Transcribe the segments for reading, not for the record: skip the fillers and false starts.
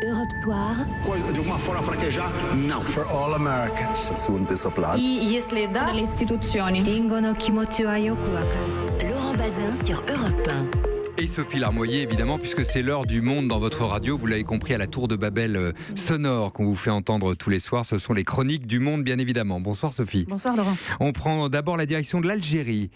Europe Soir. Coisa de uma forma fraquejar? Não. For all Americans. Если да, le istituzioni. Laurent Bazin sur Europe 1. Et Sophie Larmoyer, évidemment, puisque c'est l'heure du monde dans votre radio. Vous l'avez compris, à la tour de Babel sonore qu'on vous fait entendre tous les soirs. Ce sont les chroniques du monde, bien évidemment. Bonsoir Sophie. Bonsoir Laurent. On prend d'abord la direction de l'Algérie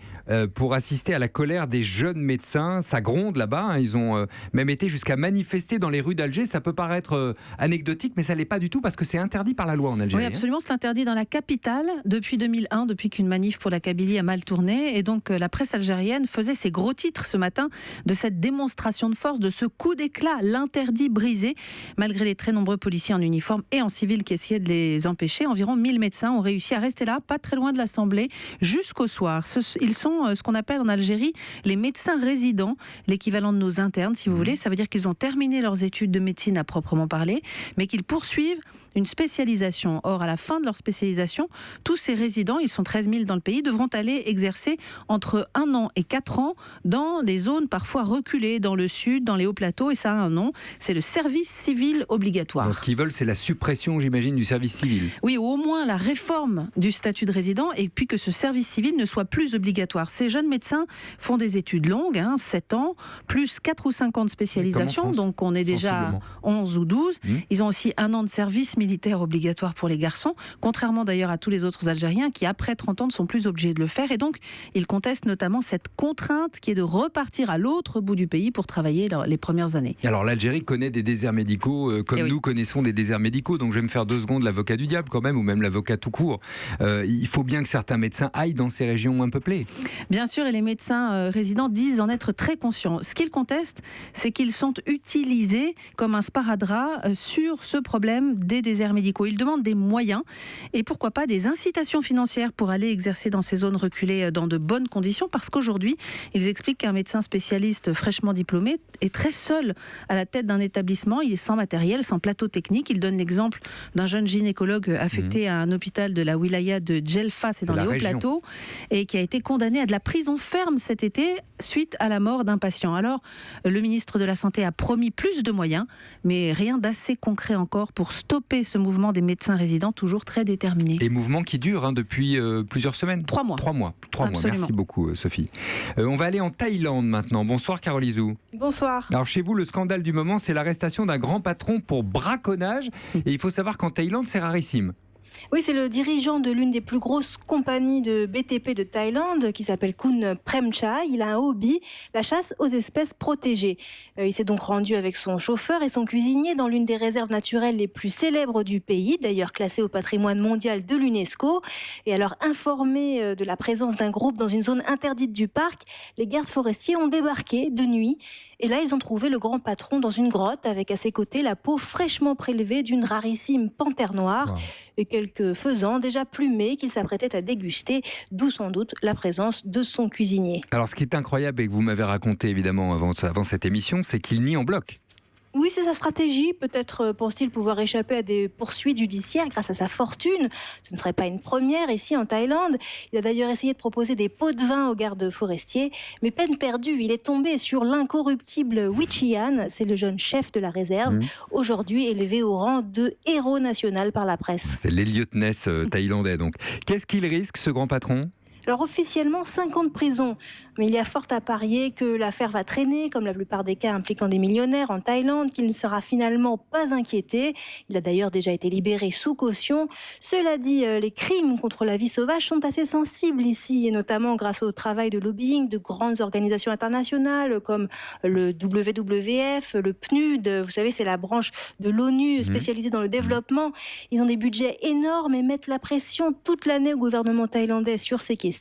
pour assister à la colère des jeunes médecins. Ça gronde là-bas. Hein. Ils ont même été jusqu'à manifester dans les rues d'Alger. Ça peut paraître anecdotique, mais ça ne l'est pas du tout parce que c'est interdit par la loi en Algérie. Oui, absolument. C'est interdit dans la capitale depuis 2001, depuis qu'une manif pour la Kabylie a mal tourné. Et donc la presse algérienne faisait ses gros titres ce matin de cette démonstration de force, de ce coup d'éclat, l'interdit brisé. Malgré les très nombreux policiers en uniforme et en civil qui essayaient de les empêcher, environ 1000 médecins ont réussi à rester là, pas très loin de l'Assemblée, jusqu'au soir. Ils sont ce qu'on appelle en Algérie les médecins résidents, l'équivalent de nos internes, si vous voulez. Ça veut dire qu'ils ont terminé leurs études de médecine à proprement parler, mais qu'ils poursuivent une spécialisation. Or, à la fin de leur spécialisation, tous ces résidents, ils sont 13 000 dans le pays, devront aller exercer entre 1 an et 4 ans dans des zones parfois reculées, dans le sud, dans les hauts plateaux, et ça a un nom, c'est le service civil obligatoire. Donc, ce qu'ils veulent, c'est la suppression, j'imagine, du service civil. Oui, ou au moins la réforme du statut de résident, et puis que ce service civil ne soit plus obligatoire. Ces jeunes médecins font des études longues, 7 ans, plus 4 ou 5 ans de spécialisation, donc on est déjà à 11 ou 12. Ils ont aussi 1 an de service militaire obligatoire pour les garçons, contrairement d'ailleurs à tous les autres Algériens qui, après 30 ans, ne sont plus obligés de le faire. Et donc, ils contestent notamment cette contrainte qui est de repartir à l'autre bout du pays pour travailler les premières années. Alors, l'Algérie connaît des déserts médicaux comme nous connaissons des déserts médicaux. Donc, je vais me faire 2 secondes l'avocat du diable quand même, ou même l'avocat tout court. Il faut bien que certains médecins aillent dans ces régions moins peuplées. Bien sûr, et les médecins résidents disent en être très conscients. Ce qu'ils contestent, c'est qu'ils sont utilisés comme un sparadrap sur ce problème des déserts médicaux. Ils demandent des moyens et pourquoi pas des incitations financières pour aller exercer dans ces zones reculées dans de bonnes conditions, parce qu'aujourd'hui, ils expliquent qu'un médecin spécialiste fraîchement diplômé est très seul à la tête d'un établissement. Il est sans matériel, sans plateau technique. Il donne l'exemple d'un jeune gynécologue affecté à un hôpital de la wilaya de Djelfa, c'est dans les hauts plateaux, et qui a été condamné à de la prison ferme cet été suite à la mort d'un patient. Alors, le ministre de la Santé a promis plus de moyens, mais rien d'assez concret encore pour stopper ce mouvement des médecins résidents, toujours très déterminés. Et mouvement qui dure depuis plusieurs semaines. 3 mois. 3 mois. Absolument. Merci beaucoup Sophie. On va aller en Thaïlande maintenant. Bonsoir Carole Izou. Bonsoir. Alors chez vous, le scandale du moment, c'est l'arrestation d'un grand patron pour braconnage. Et il faut savoir qu'en Thaïlande, c'est rarissime. Oui, c'est le dirigeant de l'une des plus grosses compagnies de BTP de Thaïlande qui s'appelle Kun Premchai. Il a un hobby, la chasse aux espèces protégées. Il s'est donc rendu avec son chauffeur et son cuisinier dans l'une des réserves naturelles les plus célèbres du pays, d'ailleurs classée au patrimoine mondial de l'UNESCO. Et alors, informés de la présence d'un groupe dans une zone interdite du parc, les gardes forestiers ont débarqué de nuit. Et là, ils ont trouvé le grand patron dans une grotte avec à ses côtés la peau fraîchement prélevée d'une rarissime panthère noire et quelques faisans déjà plumés qu'il s'apprêtait à déguster, d'où sans doute la présence de son cuisinier. Alors ce qui est incroyable et que vous m'avez raconté évidemment avant cette émission, c'est qu'il nie en bloc. Oui, c'est sa stratégie. Peut-être pense-t-il pouvoir échapper à des poursuites judiciaires grâce à sa fortune. Ce ne serait pas une première ici en Thaïlande. Il a d'ailleurs essayé de proposer des pots de vin aux gardes forestiers. Mais peine perdue, il est tombé sur l'incorruptible Wichian. C'est le jeune chef de la réserve, aujourd'hui élevé au rang de héros national par la presse. C'est l'Elliot Ness thaïlandais donc. Qu'est-ce qu'il risque ce grand patron ? Alors officiellement 5 ans de prison, mais il y a fort à parier que l'affaire va traîner, comme la plupart des cas impliquant des millionnaires en Thaïlande, qu'il ne sera finalement pas inquiété. Il a d'ailleurs déjà été libéré sous caution. Cela dit, les crimes contre la vie sauvage sont assez sensibles ici, et notamment grâce au travail de lobbying de grandes organisations internationales comme le WWF, le PNUD, vous savez, c'est la branche de l'ONU spécialisée dans le développement. Ils ont des budgets énormes et mettent la pression toute l'année au gouvernement thaïlandais sur ces questions.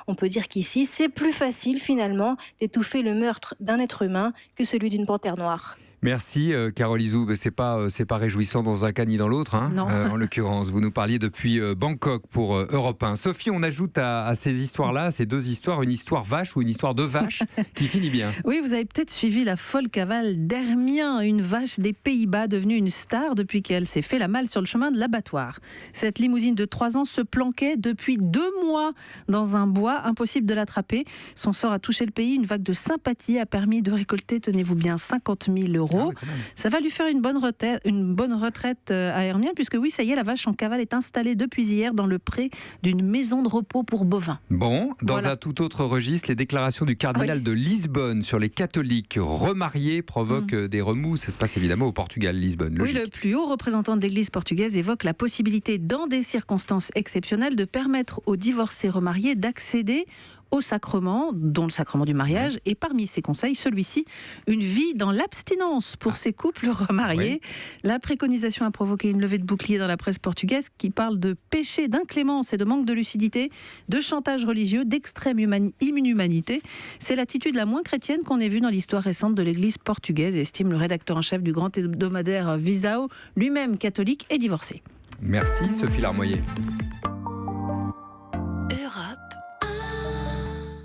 On peut dire qu'ici, c'est plus facile finalement d'étouffer le meurtre d'un être humain que celui d'une panthère noire. Merci Carole Izou, c'est pas réjouissant dans un cas ni dans l'autre, en l'occurrence. Vous nous parliez depuis Bangkok pour Europe 1. Sophie, on ajoute à ces histoires-là, ces 2 histoires, une histoire vache ou une histoire de vache qui finit bien. Oui, vous avez peut-être suivi la folle cavale d'Hermien, une vache des Pays-Bas devenue une star depuis qu'elle s'est fait la malle sur le chemin de l'abattoir. Cette limousine de 3 ans se planquait depuis 2 mois dans un bois, impossible de l'attraper. Son sort a touché le pays, une vague de sympathie a permis de récolter, tenez-vous bien, 50 000 € euros. Ça va lui faire une bonne retraite à Hermien, puisque oui, ça y est, la vache en cavale est installée depuis hier dans le pré d'une maison de repos pour bovins. Bon, dans un tout autre registre, les déclarations du cardinal de Lisbonne sur les catholiques remariés provoquent des remous. Ça se passe évidemment au Portugal, Lisbonne. Logique. Oui, le plus haut représentant de l'Église portugaise évoque la possibilité, dans des circonstances exceptionnelles, de permettre aux divorcés remariés d'accéder au sacrement, dont le sacrement du mariage, et parmi ses conseils, celui-ci, une vie dans l'abstinence pour ces couples remariés. La préconisation a provoqué une levée de boucliers dans la presse portugaise qui parle de péché d'inclémence et de manque de lucidité, de chantage religieux, d'extrême inhumanité. C'est l'attitude la moins chrétienne qu'on ait vue dans l'histoire récente de l'Église portugaise, estime le rédacteur en chef du grand hebdomadaire Visao, lui-même catholique et divorcé. Merci Sophie Larmoyer.